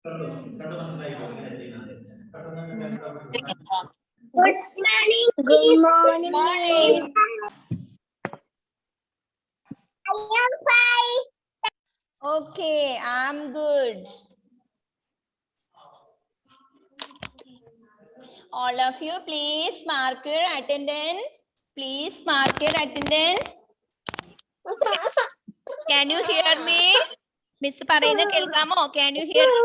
Good morning, miss. I am fine. Okay, I'm good. All of you, please mark your attendance. Please mark your attendance. Can you hear me? Miss പറയുന്ന കേൾക്കാമോ? Can you hear me?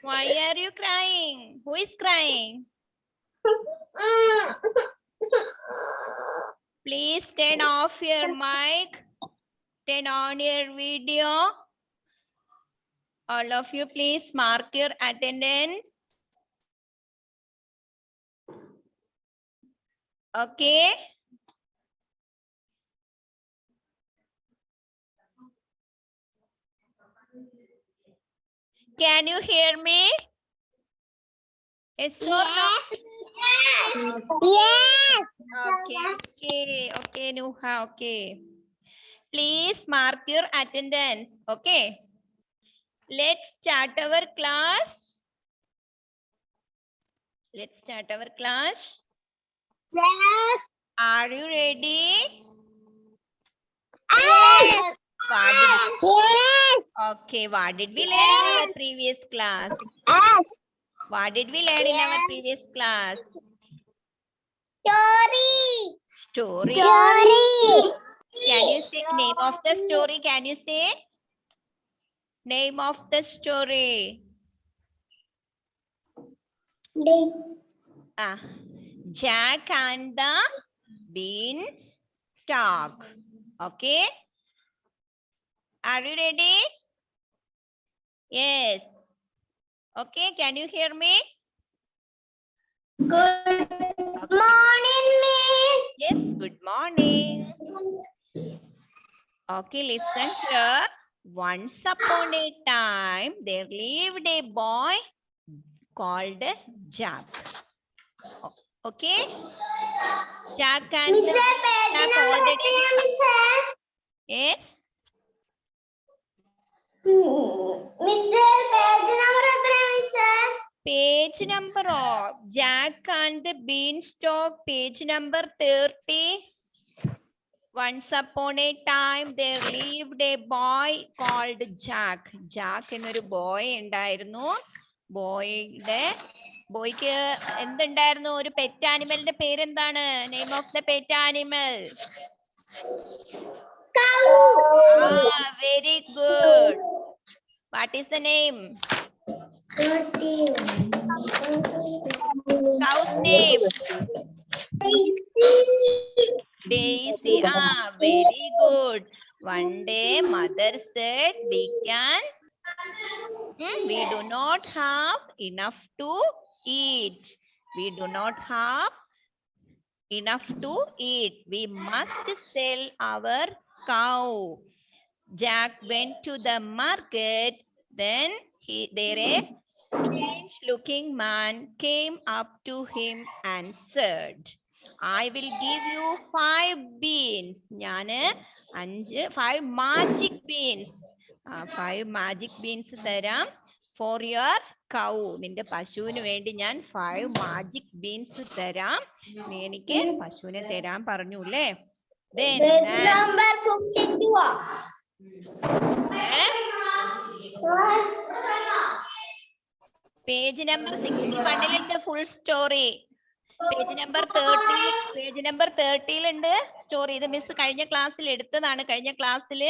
Why are you crying? Who is crying? Please turn off your mic. Turn on your video. All of you, please mark your attendance. Okay. Can you hear me? Yes or no? Yes. Okay, Nuha, okay. Please mark your attendance, okay? Let's start our class. Let's start our class. Yes. Are you ready? Yes. Okay, what did we learn in our previous class? Yes. What did we learn in our previous class? Story. Story. Can you say name of the story? Can you say name of the story? Jack and the Beanstalk. Okay. Are you ready? Yes. Okay. Can you hear me? Good morning, miss. Yes. Good morning. Okay. Listen here. Once upon a time, there lived a boy called Jack. Okay. Jack and Miss, the Beanstalk already. Yes. Page number of Jack and the Beanstalk, page number 30. Once upon a time, there lived a boy called Jack. Jack എന്നൊരു boy ഉണ്ടായിരുന്നു. ബോയ്ക്ക് എന്തുണ്ടായിരുന്നു? ഒരു pet ആനിമലിന്റെ പേരെന്താണ്? Name of the pet animal. Very good. What is the name? Cow's name? Daisy. Very good. One day mother said we do not have enough to eat. We do not have enough to eat. We must sell our cow. Jack went to the market. Then there a strange looking man came up to him and said, I will give you 5 beans. 5 magic beans. 5 magic beans തരാം for your cow. നിന്റെ പശുവിന് വേണ്ടി ഞാൻ 5 magic beans തരാം. നീ എനിക്ക് പശുവിനെ തരാൻ പറഞ്ഞു അല്ലേ? Then number 52. Page number 61 ഉണ്ട് full story. Page number 30 ഉണ്ട് സ്റ്റോറി. ഇത് മിസ് കഴിഞ്ഞ ക്ലാസ്സിൽ എടുത്തതാണ്. കഴിഞ്ഞ ക്ലാസ്സിൽ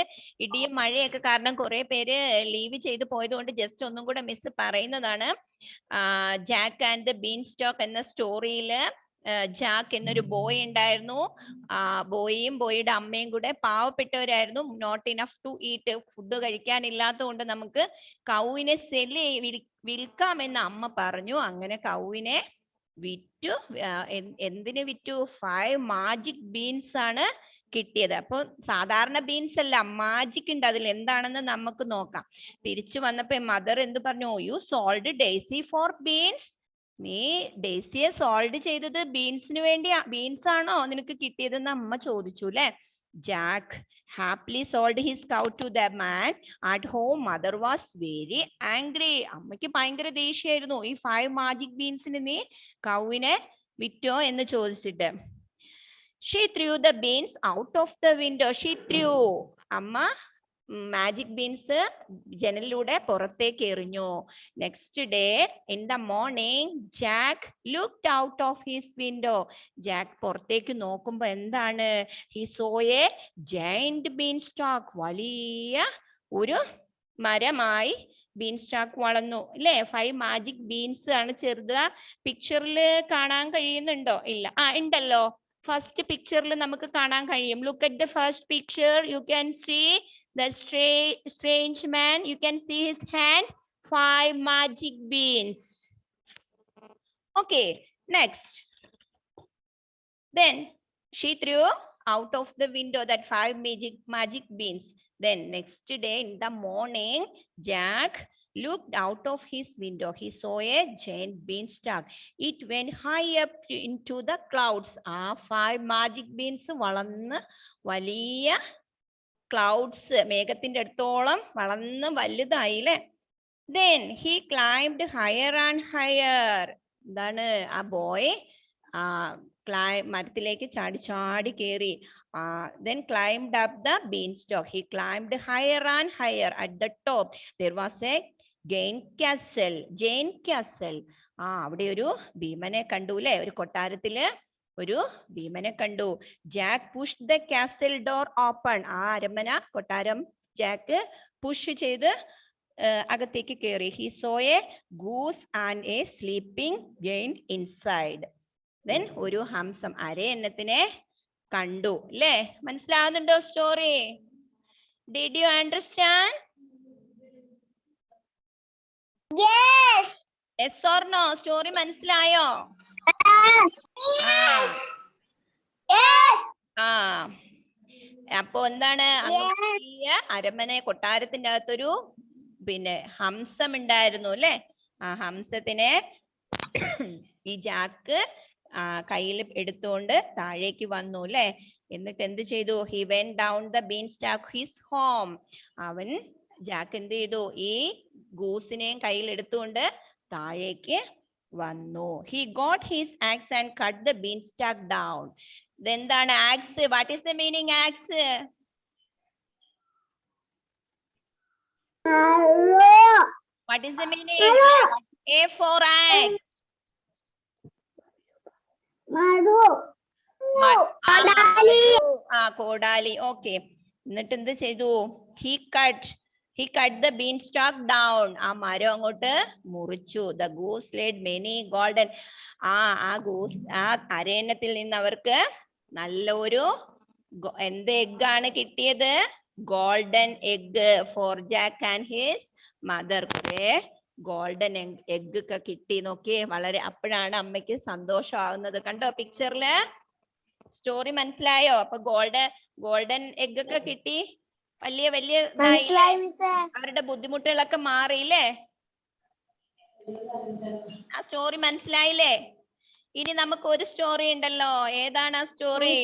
ഇടിയും മഴയൊക്കെ കാരണം കുറെ പേര് ലീവ് ചെയ്ത് പോയതുകൊണ്ട് ജസ്റ്റ് ഒന്നും കൂടെ മിസ് പറയുന്നതാണ്. ജാക്ക് ആൻഡ് ദ ബീൻസ്റ്റോക്ക് എന്ന സ്റ്റോറിയിൽ ജാക്ക് എന്നൊരു ബോയ് ഉണ്ടായിരുന്നു. ബോയും ബോയുടെ അമ്മയും കൂടെ പാവപ്പെട്ടവരായിരുന്നു. Not enough to eat. Food കഴിക്കാനില്ലാത്തത് കൊണ്ട് നമുക്ക് കൗവിനെ വിൽക്കാമെന്ന് അമ്മ പറഞ്ഞു. അങ്ങനെ കൗവിനെ വിറ്റു. എന്തിനു വിറ്റു? 5 മാജിക് ബീൻസ് ആണ് കിട്ടിയത്. അപ്പൊ സാധാരണ ബീൻസ് അല്ല, മാജിക് ഉണ്ട് അതിൽ. എന്താണെന്ന് നമുക്ക് നോക്കാം. തിരിച്ചു വന്നപ്പോ മദർ എന്ത് പറഞ്ഞു? You sold Daisy for beans. നീ ഡെയ്സിയെ സോൾഡ് ചെയ്തത് ബീൻസിന് വേണ്ടി. ബീൻസ് ആണോ നിനക്ക് കിട്ടിയതെന്ന് അമ്മ ചോദിച്ചു അല്ലെ? Jack happily sold his cow to the man. At home, mother was very angry. അമ്മയ്ക്ക് ഭയങ്കര ദേഷ്യമായിരുന്നു. ഈ 5 magic beansന് നീ കൗവിനെ വിറ്റോ എന്ന് ചോദിച്ചിട്ട്. She threw the beans out of the window. She threw. അമ്മ മാജിക് ബീൻസ് ജനലിലൂടെ പുറത്തേക്ക് എറിഞ്ഞു. Next day in the morning Jack looked out of his window. Jack പുറത്തേക്ക് നോക്കുമ്പോ എന്താണ്? He saw A giant been stock. വലിയ ഒരു മരമായി ബീൻ സ്റ്റോക്ക് വളർന്നു അല്ലേ? 5 മാജിക് ബീൻസ് ആണ് ചെറുത്. പിക്ചറിൽ കാണാൻ കഴിയുന്നുണ്ടോ? ഇല്ല. ഉണ്ടല്ലോ. ഫസ്റ്റ് പിക്ചറിൽ നമുക്ക് കാണാൻ കഴിയും. Look at the first picture. You can see the strange man. You can see his hand. 5 magic beans. Okay, next. Then she threw out of the window that 5 magic beans. Then next day in the morning, Jack looked out of his window. He saw a giant beanstalk. It went high up into the clouds. 5 magic beans വളർന്ന് വലിയ clouds മേഘത്തിന്റെ അടുത്തോളം വളർന്ന് വലുതായി അല്ലേ? Then he climbed higher and higher. എന്താണ്? ആ boy മരത്തിലേക്ക് ചാടി ചാടി കയറി. Then climbed up the beanstalk. He climbed higher and higher. At the top there was a giant castle. അവിടെ ഒരു ഭീമനെ കണ്ടു അല്ലേ? ഒരു കൊട്ടാരത്തില് ഒരു ഭീമനെ കണ്ടു. Jack push the castle door open. അരമന കൊട്ടാരം ജാക്ക് പുഷ് ചെയ്ത് അകത്തേക്ക് കയറി. He saw a goose and a sleeping ഗെയിൻ ഇൻസൈഡ്. ദെൻ ഒരു ഹംസം അരയന്നത്തിനെ കണ്ടു അല്ലേ? മനസ്സിലാവുന്നുണ്ടോ story? Did you understand? Yes or no? Story മനസ്സിലായോ? അപ്പൊ എന്താണ്? അരമന കൊട്ടാരത്തിന്റെ അകത്തൊരു ഹംസം ഉണ്ടായിരുന്നു അല്ലെ? ആ ഹംസത്തിനെ ഈ ജാക്ക് കയ്യിൽ എടുത്തുകൊണ്ട് താഴേക്ക് വന്നു അല്ലെ? എന്നിട്ട് എന്ത് ചെയ്തു? He went down the beanstalk his home. അവൻ ജാക്ക് എന്ത് ചെയ്തു? ഈ ഗൂസിനെയും കയ്യിൽ എടുത്തുകൊണ്ട് താഴേക്ക് വന്നു. He got his axe and cut the beanstalk down. എന്താണ് axe? What is the meaning axe? What is the meaning? A for axe. കോടാലി. ഓക്കെ. എന്നിട്ട് എന്ത് ചെയ്തു? He cut the beanstalk down. ആ മരം അങ്ങോട്ട് മുറിച്ചു. The goose laid many golden. അരയന്നത്തിൽ നിന്ന് അവർക്ക് നല്ലൊരു എന്ത് എഗ്ഗാണ് കിട്ടിയത്? Golden egg for Jack and his mother. Golden egg ഒക്കെ കിട്ടി. നോക്കിയേ, വളരെ അപ്പോഴാണ് അമ്മയ്ക്ക് സന്തോഷമാവുന്നത്. കണ്ടോ പിക്ചറില്? സ്റ്റോറി മനസ്സിലായോ? അപ്പൊ ഗോൾഡൻ എഗ് ഒക്കെ കിട്ടി. വലിയ അവരുടെ ബുദ്ധിമുട്ടുകളൊക്കെ മാറിയില്ലേ? ആ സ്റ്റോറി മനസ്സിലായില്ലേ? ഇനി നമുക്ക് ഒരു സ്റ്റോറി ഉണ്ടല്ലോ. ഏതാണ് ആ സ്റ്റോറി?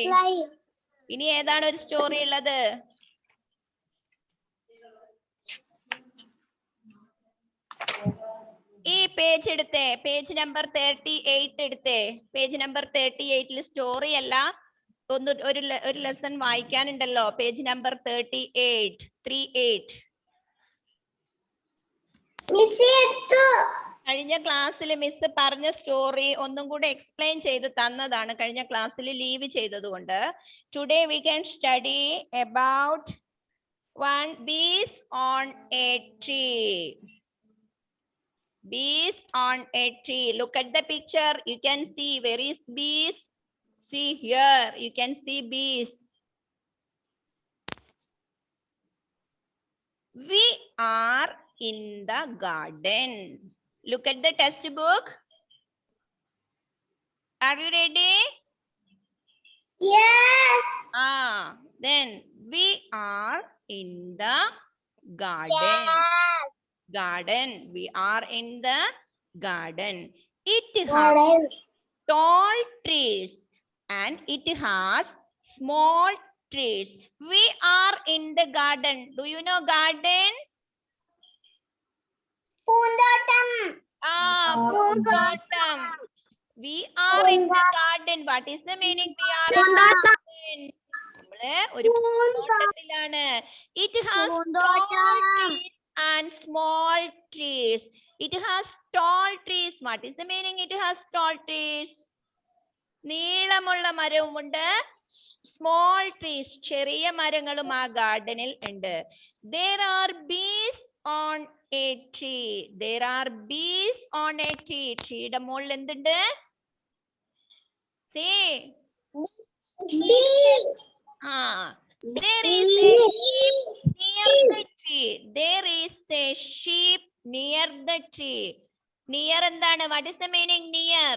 ഇനി ഏതാണ് ഒരു സ്റ്റോറി ഉള്ളത്? ഈ പേജ് എടുത്തേ. പേജ് നമ്പർ 38 എടുത്തേ. പേജ് നമ്പർ 38 സ്റ്റോറി അല്ല, ഒരു ലെസൺ വായിക്കാനുണ്ടല്ലോ. Page number 38. കഴിഞ്ഞ ക്ലാസ്സിൽ മിസ് പറഞ്ഞ സ്റ്റോറി ഒന്നും കൂടെ എക്സ്പ്ലെയിൻ ചെയ്ത് തന്നതാണ് കഴിഞ്ഞ ക്ലാസ്സിൽ ലീവ് ചെയ്തതുകൊണ്ട്. Today we can study about bees on a tree. Bees on a tree. Look at the picture. You can see where is bees. See here, you can see bees. We are in the garden. Look at the textbook. Are you ready? Yes. Then we are in the garden. Yes. Garden. We are in the garden. It has tall trees and it has small trees. We are in the garden. Do you know garden? പൂന്തോട്ടം. പൂന്തോട്ടം. We are in the garden. What is the meaning? We are in the garden. നമ്മള് ഒരു പൂന്തോട്ടത്തിലാണ്. It has tall trees and small trees. It has tall trees. What is the meaning? It has tall trees. നീളമുള്ള മരവുമുണ്ട്, small trees ചെറിയ മരങ്ങളും ആ ഗാർഡനിൽ ഉണ്ട്. There are bees on a tree. There are bees on a tree. ട്രീയുടെ മുകളിൽ എന്തുണ്ട്? See? There is a sheep near the tree. There is a sheep near the tree. Near എന്താണ്? What is the meaning near?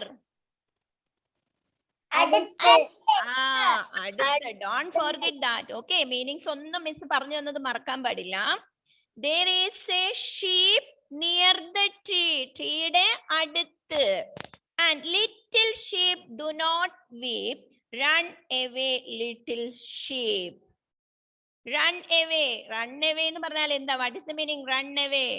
അടുത്ത്. അടുത്ത്. Don't forget that. Okay, meanings ഒന്നും miss പറഞ്ഞു തന്നത് മറക്കാൻ പാടില്ല. There is a sheep near the tree. ട്രീയുടെ അടുത്ത്. And little sheep do not weep. Run away, little sheep. Run away. Run away എന്ന് പറഞ്ഞാൽ എന്താ? What is the meaning? Run away.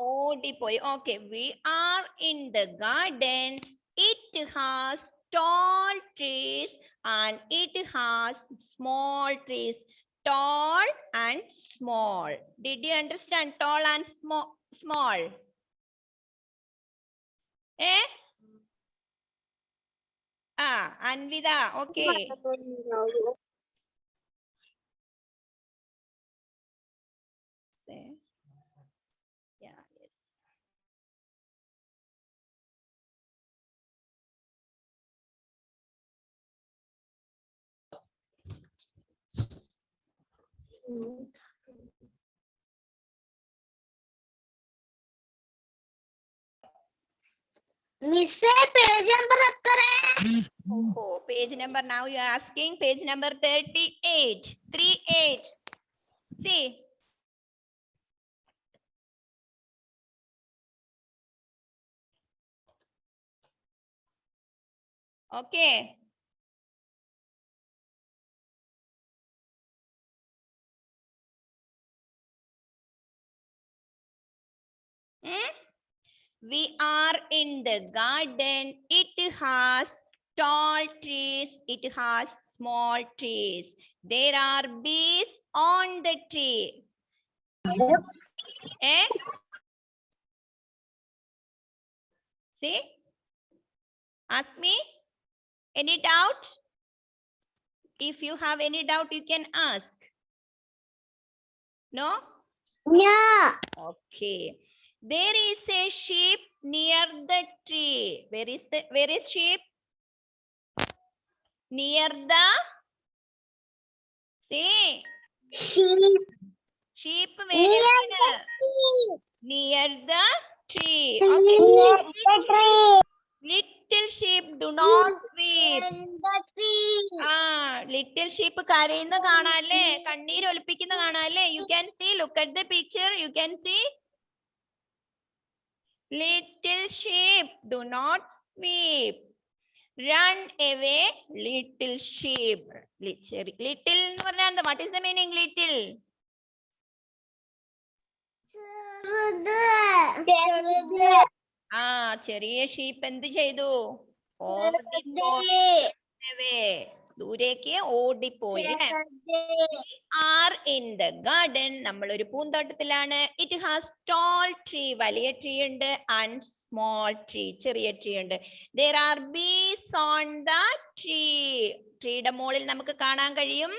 ഓടിപ്പോയി. Okay, we are in the garden. It has tall trees and it has small trees. Tall and small. Did you understand tall and small? Anvida, okay. Yeah, yes. Miss, page number Oh, page number. Now you are asking page number 38. 38. See. Okay. We are in the garden. It has tall trees. It has small trees. There are bees on the tree. See? Ask me. Any doubt? If you have any doubt, you can ask. No? No. Okay. There is a sheep near the tree. Where is sheep? Near the. See? Sheep. Sheep where? Near the tree. Okay. Near the tree. Little sheep do not weep. The tree. Little sheep കരയുന്ന കാണാല്ലേ, കണ്ണീര് ഒലിപ്പിക്കുന്ന കാണാല്ലേ. You can see. Look at the picture. You can see. Little sheep do not weep. Run away, little sheep. Little എന്ന് പറഞ്ഞാൽ എന്താ? What is the meaning little? ചെറിയ sheep എന്ത് ചെയ്തു? ദൂരേക്ക് ഓടിപ്പോയി. Are in the garden. നമ്മൾ ഒരു പൂന്തോട്ടത്തിലാണ്. It has tall tree. വലിയ ട്രീ ഉണ്ട്. And small tree. ചെറിയ ട്രീ ഉണ്ട്. There are bees on the tree. ട്രീയുടെ മുകളിൽ നമുക്ക് കാണാൻ കഴിയും.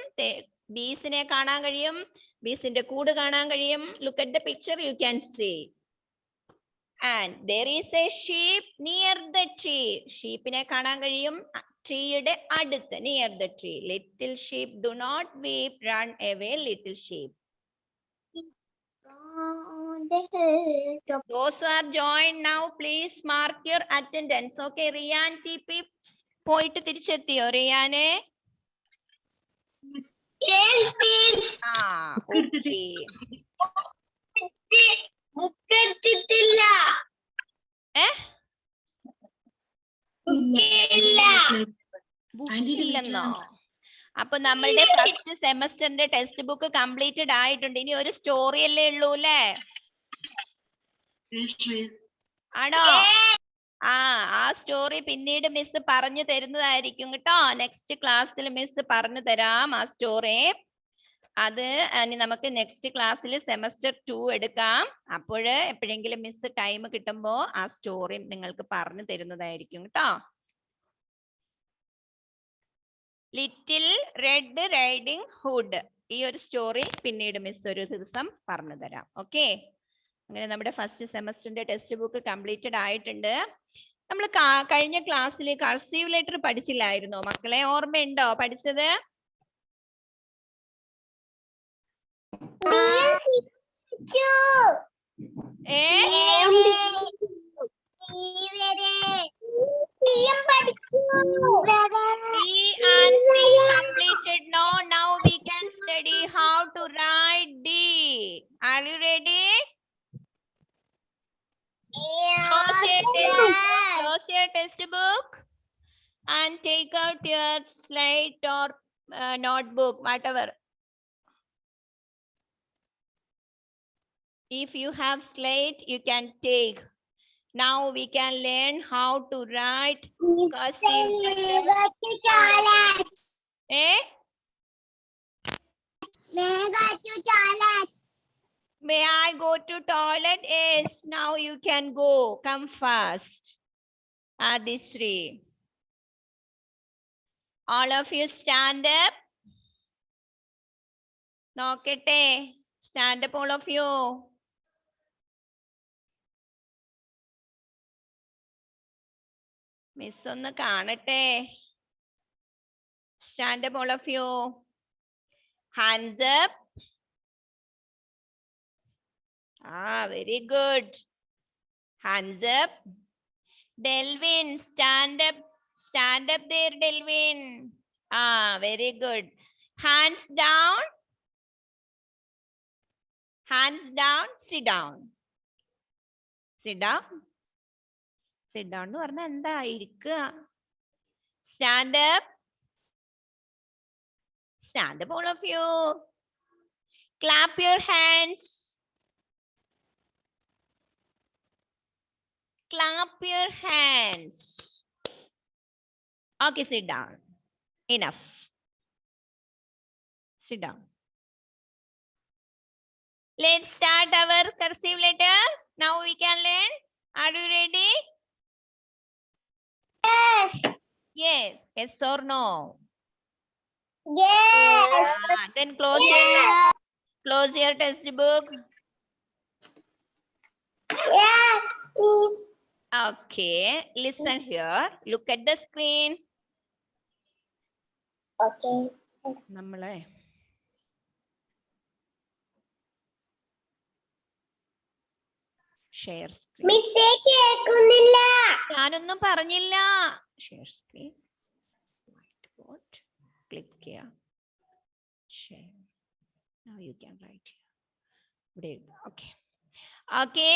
ബീസിനെ കാണാൻ കഴിയും. ബീസിന്റെ കൂട് കാണാൻ കഴിയും. Look at the picture. You can see. And there is a sheep near the tree. ഷീപ്പിനെ കാണാൻ കഴിയും. ട്രീയുടെ അടുത്ത്. Near the tree. Little sheep do not weep. Run away, little sheep. Those who are joined now, please mark your attendance. Okay, Riyan TP പോയിട്ട് തിരിച്ചെത്തിയോ റിയാനെ? Yes, please. Okay. Book എടുത്തിട്ടില്ല. ബുക്കില്ലെന്നോ? അപ്പൊ നമ്മളുടെ first സെമസ്റ്ററിന്റെ text book completed ആയിട്ടുണ്ട്. ഇനി ഒരു story അല്ലേ ഉള്ളൂ അല്ലേ? ആണോ? ആ സ്റ്റോറി പിന്നീട് മിസ് പറഞ്ഞു തരുന്നതായിരിക്കും കേട്ടോ. നെക്സ്റ്റ് ക്ലാസ്സിൽ മിസ് പറഞ്ഞു തരാം ആ സ്റ്റോറി. അത് ഇനി നമുക്ക് നെക്സ്റ്റ് ക്ലാസ്സിൽ സെമസ്റ്റർ 2 എടുക്കാം. അപ്പോൾ എപ്പോഴെങ്കിലും മിസ് ടൈം കിട്ടുമ്പോ ആ സ്റ്റോറി നിങ്ങൾക്ക് പറഞ്ഞു തരുന്നതായിരിക്കും കേട്ടോ. ലിറ്റിൽ റെഡ് റൈഡിംഗ് ഹുഡ്, ഈ ഒരു സ്റ്റോറി പിന്നീട് മിസ് ഒരു ദിവസം പറഞ്ഞു തരാം. ഓക്കെ, അങ്ങനെ നമ്മുടെ ഫസ്റ്റ് സെമസ്റ്ററിന്റെ ടെക്സ്റ്റ് ബുക്ക് കംപ്ലീറ്റഡ് ആയിട്ടുണ്ട്. നമ്മൾ കഴിഞ്ഞ ക്ലാസ്സിൽ കർസീവ് ലെറ്റർ പഠിച്ചില്ലായിരുന്നോ മക്കളെ? ഓർമ്മയുണ്ടോ പഠിച്ചത്? Completed. Now we can study how to write D. Are you ready? Close your textbook and take out your slate or notebook, whatever. If you have slate, you can take. Now we can learn how to write cursive letters. May I go to toilet? Yes, now you can go. Come fast. These three. All of you stand up. Nokete. Stand up, all of you. Miss ഒന്ന് കാണട്ടെ. Stand up, all of you. Hands up. Very good. Hands up. Delvin, stand up. Stand up there, Delvin. Very good. Hands down. Hands down. Sit down. Sit down. Sit down എന്ന് പറഞ്ഞാൽ എന്താ? ഇരിക്കുക. Stand up. Stand up, all of you. Clap your hands. Clap your hands. Okay, sit down. Enough. Sit down. Let's start our cursive letter. Now we can learn. Are you ready? Yes. Yes. Yes or no? Yes. Then close your textbook. Yes. Okay. Listen here. Look at the screen. Okay. നമ്മളെ share screen. മിസ്സേ കേൾക്കുന്നില്ല. ഞാനൊന്നും പറഞ്ഞില്ല. Share screen. Whiteboard. Click ചെയ്യാം. Share. Now you can write here. ഇവിടെ okay. Okay.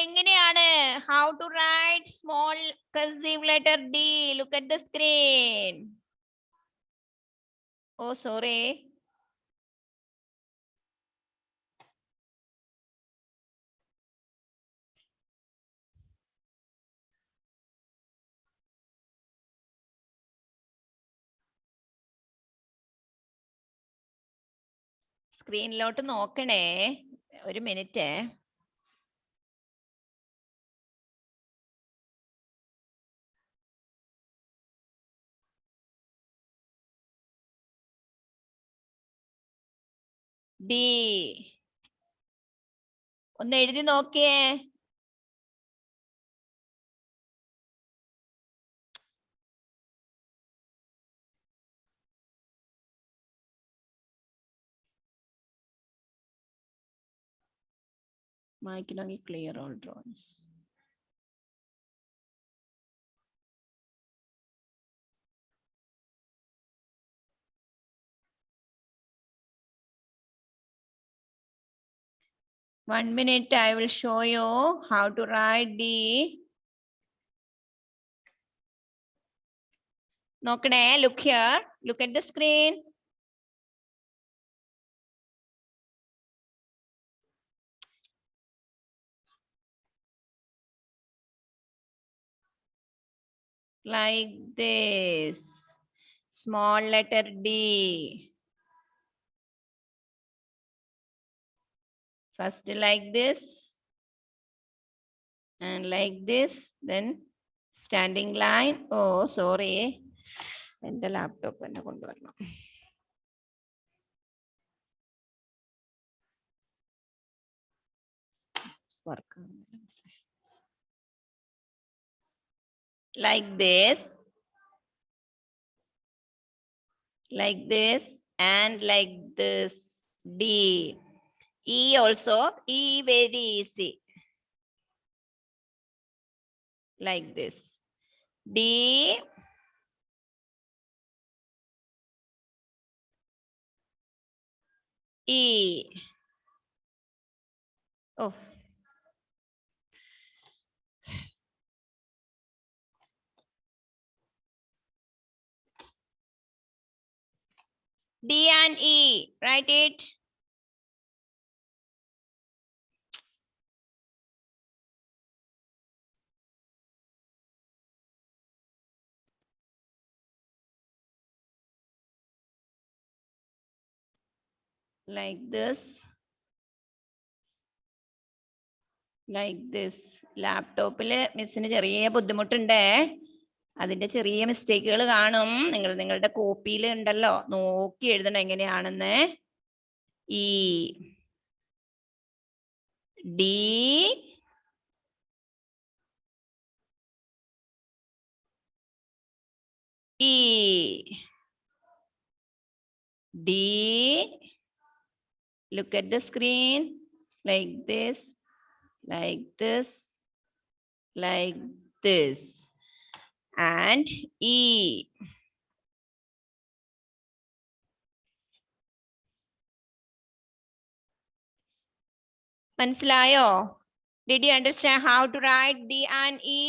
എങ്ങനെയാണ് how to write small cursive letter D? Look at the screen. Oh, sorry. സ്ക്രീനിലോട്ട് നോക്കണേ, ഒരു മിനിറ്റ്. D ഒന്ന് എഴുതി നോക്കിയേ. മായ്ക്കണമെങ്കിൽ clear all drawings. 1 minute, I will show you how to write D. Nokne, look here. Look at the screen. Like this. Small letter D. First like this. And like this. Then standing line. Oh, sorry. And the laptop. Like this. Like this. And like this. D. E also. E very easy. Like this. D. E. Oh. D and E. Write it. Like this. Like this. ലാപ്ടോപ്പില് മിസ്സിന് ചെറിയ ബുദ്ധിമുട്ടുണ്ട്. അതിന്റെ ചെറിയ മിസ്റ്റേക്കുകൾ കാണും. നിങ്ങളുടെ കോപ്പിയിൽ ഉണ്ടല്ലോ, നോക്കി എഴുതണം എങ്ങനെയാണെന്ന്. E. D. E. D. Look at the screen. Like this. Like this. Like this. And E. മനസ്സിലായോ? Did you understand how to write D and E?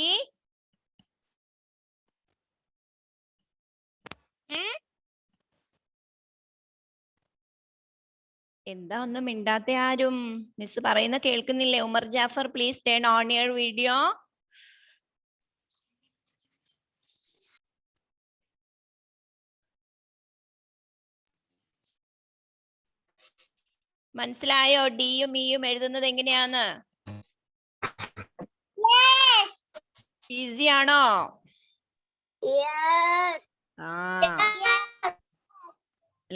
എന്താ ഒന്നും മിണ്ടാത്ത ആരും? മിസ് പറയുന്ന കേൾക്കുന്നില്ലേ? Umar Jafar, please turn on your video. മനസ്സിലായോ ഡിയും ഇയും എഴുതുന്നത് എങ്ങനെയാന്ന്? ഈസി ആണോ?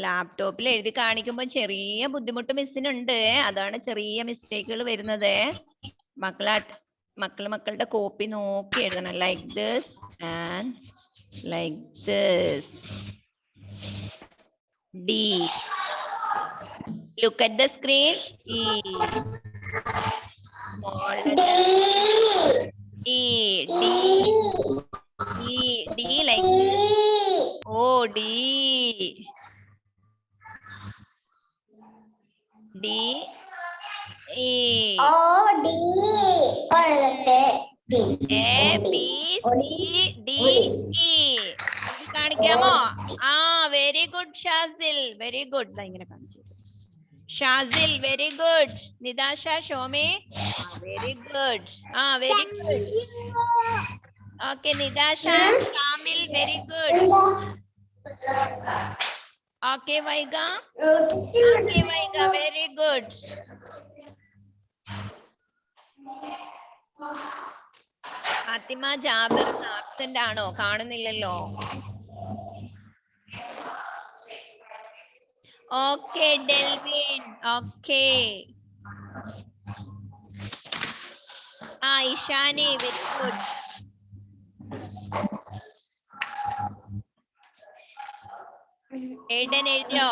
ലാപ്ടോപ്പിൽ എഴുതി കാണിക്കുമ്പോൾ ചെറിയ ബുദ്ധിമുട്ട് മിസ്സിനുണ്ട്. അതാണ് ചെറിയ മിസ്റ്റേക്കുകൾ വരുന്നത്. മക്കളുടെ കോപ്പി നോക്കി എഴുതണം. Like this and like this. D. Look at the screen. E. Small letter. E. D. E. D like this. O. D. D. E. O. D. A. B. C. D. E. കാണിക്കാമോ? Very good Shazil, very good. ഇങ്ങനെ കാണിച്ചു. Shazil, very good. Nidasha, show me. Very good. Very good. Okay, Nidasha, Shamil, very good. Okay, Vaiga. Okay, Vaiga, very good. Fatima Jabir absent ആണോ? കാണുന്നില്ലല്ലോ. Okay, Delvin. Okay. Ishani, very good. Aiden എഴുതിയോ?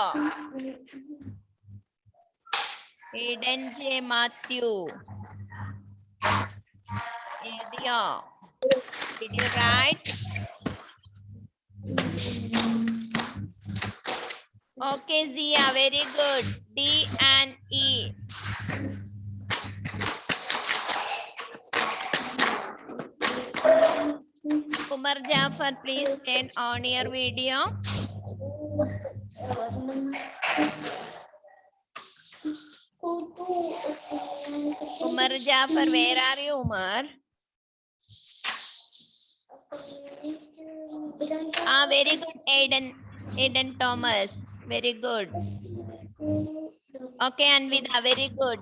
Aiden J. Matthew. എഴുതിയോ? Did you write? Okay, Zia, very good. D and E. Umar Jafar, please turn on your video. Umar Jafar, where are you, Umar? Very good, Aiden Thomas. Very good. Okay, Anvida, very good.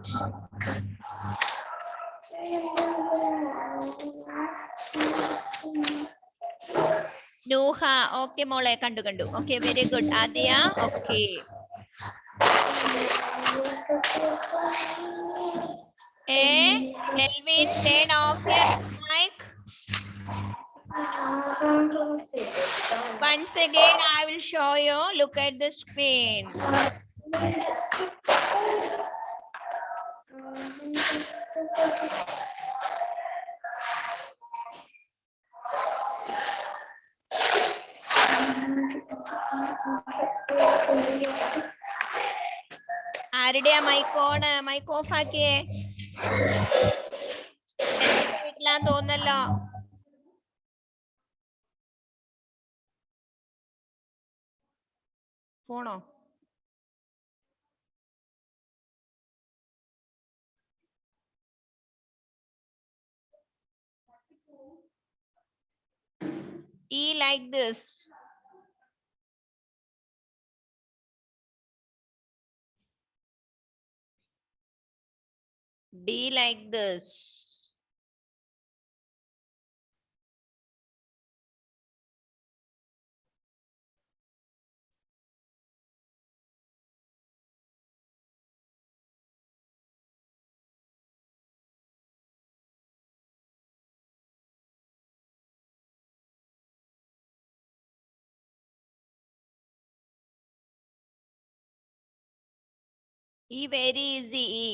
Nuha, okay, mole, kandu. Okay, very good. Adia, okay. Elvin, turn off your mic. Once again, I will show you. Look at the screen. ആരുടെയാ mic off ആക്കിയേ? വീട്ടിലാന്ന് തോന്നല്ലോ. പോണോ? E like this. D like this. E very easy. E.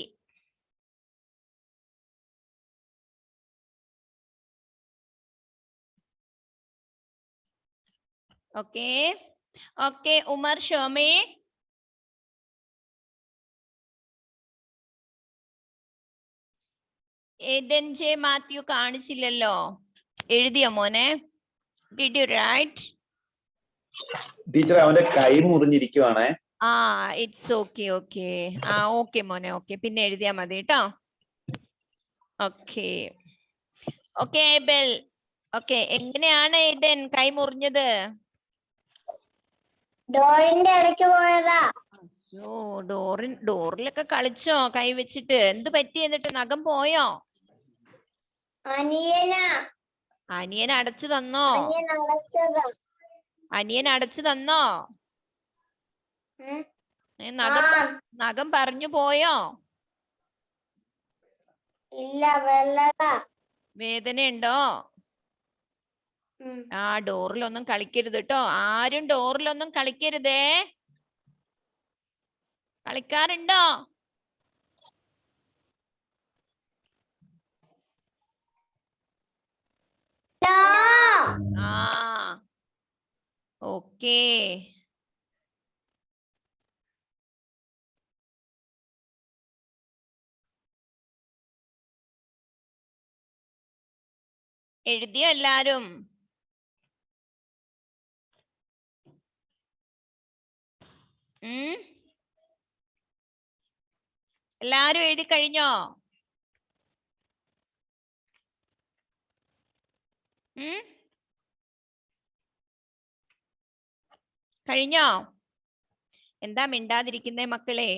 Okay. Okay, Umar, show me. Aiden J. Matthew കാണിച്ചില്ലല്ലോ. എഴുതിയോ മോനെ? Did you write? Teacher അവന്റെ കൈ മുറിഞ്ഞിരിക്കുവാണേ. It's okay. Okay മോനെ, okay. പിന്നെ എഴുതിയാ മതി കേട്ടോ. Okay. Okay, Abel. Okay, എങ്ങനെയാണ് Aiden കൈ മുറിഞ്ഞത്? ഡോറിന്റെ ഇടയ്ക്ക് പോയതാ. ഡോറിലൊക്കെ കളിച്ചോ കൈ വെച്ചിട്ട്? എന്ത് പറ്റി എന്നിട്ട്? നഖം പോയോ? അനിയൻ അടച്ചു തന്നോ? അനിയൻ അടച്ചു തന്നോ? നഖം പറഞ്ഞു പോയോ? ഇല്ല, വെള്ളടാ. വേദനയുണ്ടോ? ഡോറിലൊന്നും കളിക്കരുത് കേട്ടോ. ആരും ഡോറിലൊന്നും കളിക്കരുതേ. കളിക്കാറുണ്ടോ? ഓക്കേ. എഴുതിയോ എല്ലാരും? എല്ലാരും എഴുതി കഴിഞ്ഞോ? കഴിഞ്ഞോ? എന്താ മിണ്ടാതിരിക്കുന്നേ മക്കളെ?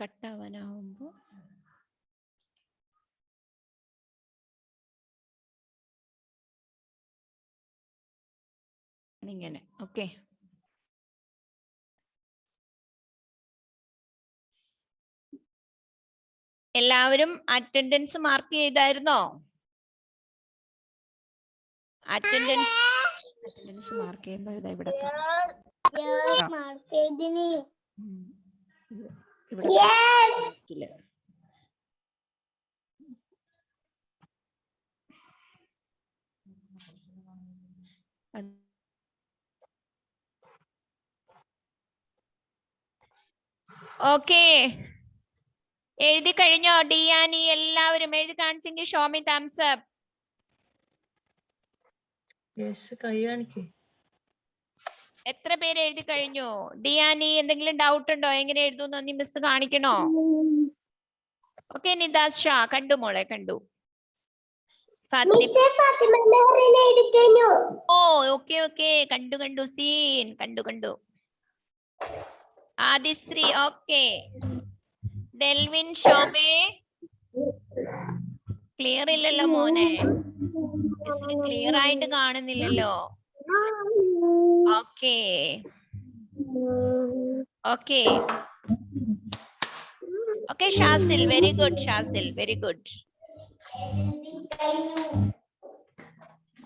കട്ടാവാനാവുമ്പോ ഇങ്ങനെ. ഓക്കെ, എല്ലാവരും അറ്റൻഡൻസ് മാർക്ക് ചെയ്തായിരുന്നോ? അറ്റൻഡൻസ് മാർക്ക് ചെയ്യുമ്പോ ഇതാ ഇവിടെ ഓക്കേ, എഴുതി കഴിഞ്ഞോ? ഡിയാനി എല്ലാവരും എഴുതി കാണിച്ചെങ്കിൽ ഷോ മീ തംസ് അപ്പ്. എത്ര പേര് എഴുതി കഴിഞ്ഞു? ഡിയാനി എന്തെങ്കിലും ഡൗട്ട് ഉണ്ടോ? എങ്ങനെ എഴുതുന്നു നീ മിസ് കാണിക്കണോ? ഓക്കെ നിദാസ് ഷാ കണ്ടു മോളെ, കണ്ടു. ഓ ഓക്കെ ഓക്കെ, കണ്ടു കണ്ടു സീൻ, കണ്ടു. ആദിശ്രീ ഓക്കെ. ഡെൽവിൻ ഷോമേ ക്ലിയർ ഇല്ലല്ലോ മോനെ, ക്ലിയർ ആയിട്ട് കാണുന്നില്ലല്ലോ. Okay okay okay Shazil, very good Shazil, very good.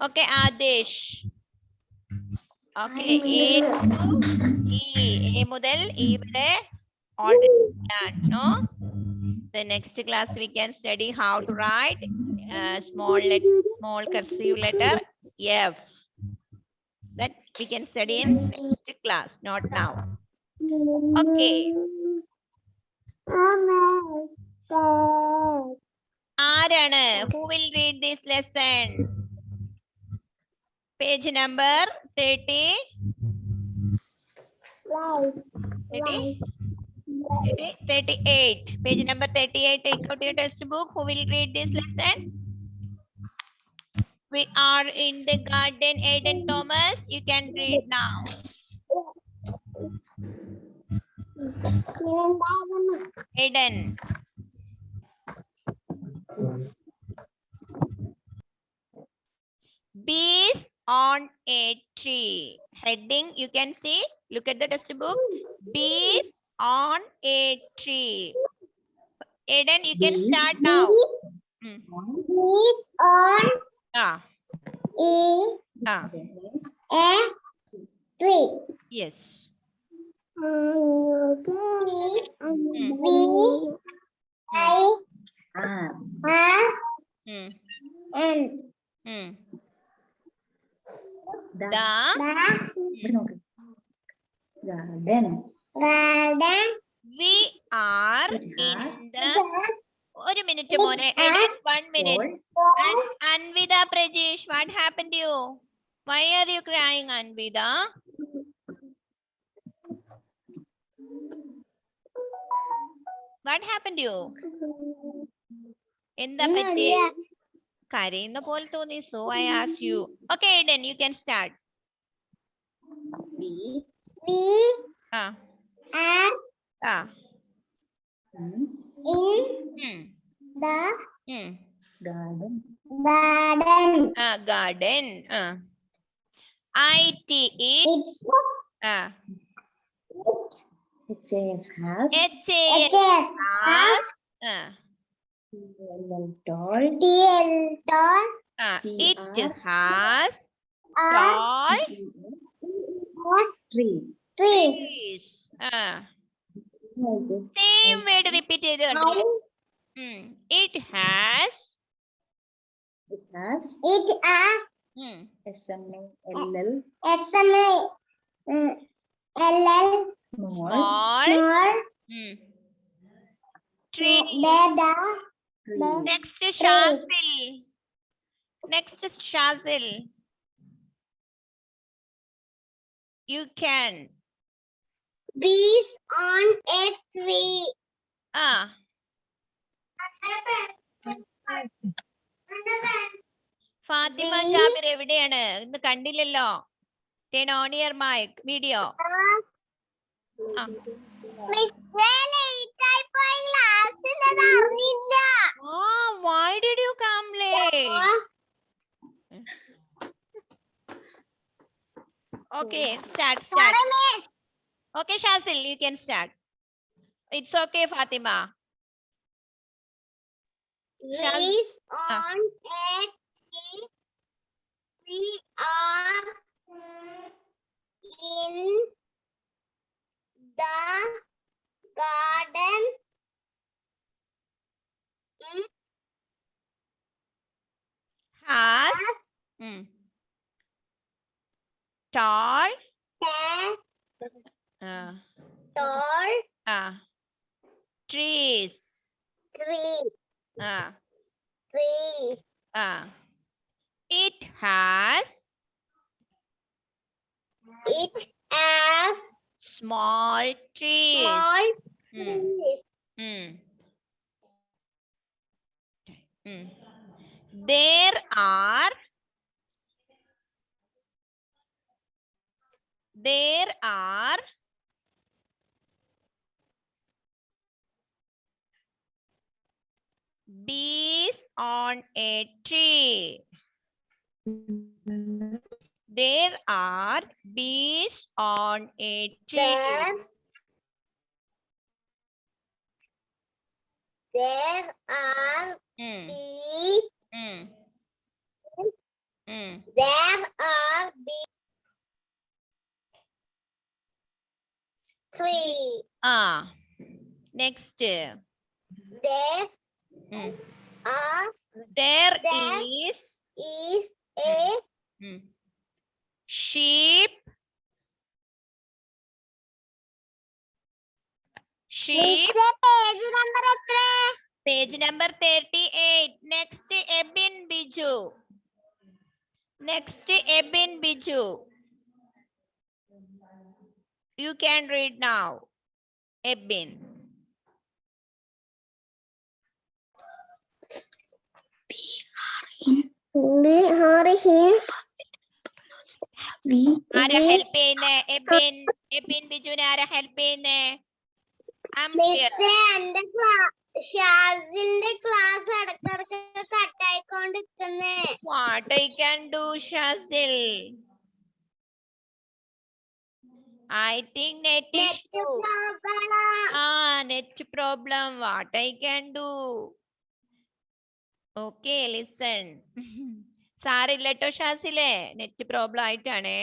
Okay Adesh. Okay A മുതൽ ഇവിടെ already done, no? The next class we can study how to write small cursive letter F. That we can study in next class, not now. Okay. ആരാണ്? Who will read this lesson? Page number 30. 38. Page number 38. Take out your textbook. Who will read this lesson? We are in the garden. Aiden Thomas, you can read now. Aiden. Bees on a tree. Heading you can see. Look at the textbook. Bees on a tree. Aiden, you can start now. Bees on a tree. Yes. Garden. We are in the. ഒരു minute മോനെ. 1 minute. And Anvida Prajesh, what happened to you? Why are you crying, Anvida? What happened to you? എന്താ പറ്റി? കരയുന്ന പോലെ തോന്നി. So I asked you. Okay, Aiden, you can start. We are in the garden. Garden. IT it. HAS. It has tall trees. Same word repeat it. It has small tree. Next Shazil. You can. Bees on a tree. Fathima Jabir എവിടെയാണ്? ഇന്ന് കണ്ടില്ലല്ലോ. Turn on your mic video. Why did you come late? Okay, start. Okay, Shazil, you can start. It's okay, Fatima. Bees on a tree. We are in the garden. It has tall has uh, tall trees. trees. It has small trees. Small trees. There are bees on a tree. There are bees on a tree. There are bees. There are bees. Three. Next. There is a sheep. Page number 38. Next, Ebin Biju. You can read now. Ebin. ആരാ help ചെയ്യുന്നേ? എബിൻ ബിജുവിനെ ആരാ help ചെയ്യുന്നേ? എന്റെ ഷാസിന്റെ class ഇടക്കിടക്ക് കട്ടായിക്കൊണ്ടിരിക്കുന്നേ. What I can do, Shazil? I think net issue. Net problem. What I can do? Okay, listen. സാരില്ലട്ടോ ഷാസിലെ, net problem ആയിട്ടാണേ.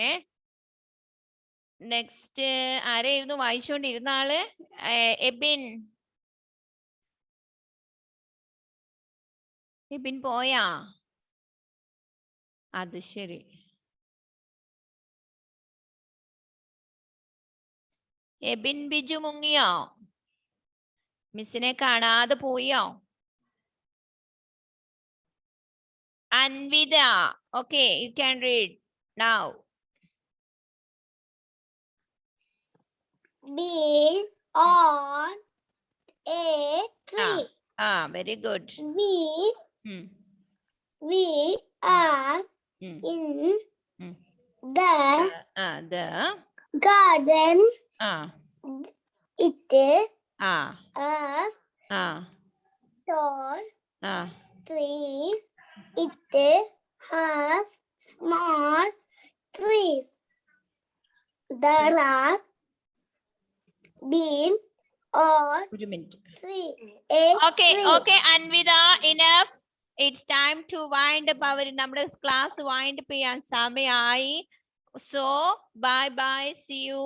Next ആരായിരുന്നു വായിച്ചുകൊണ്ടിരുന്ന ആള്? എബിൻ പോയാ? അത് ശരി. എബിൻ ബിജു മുങ്ങിയോ? മിസ്സിനെ കാണാതെ പോയോ? Anvida, okay, you can read now. Bees on a tree. Very good. We are in the garden. It has tall trees. It has small trees. There are bees on tree. Okay, Anvida, enough. It's time to wind up our class. Wind up ചെയ്യാൻ സമയമായി. So, bye bye. See you.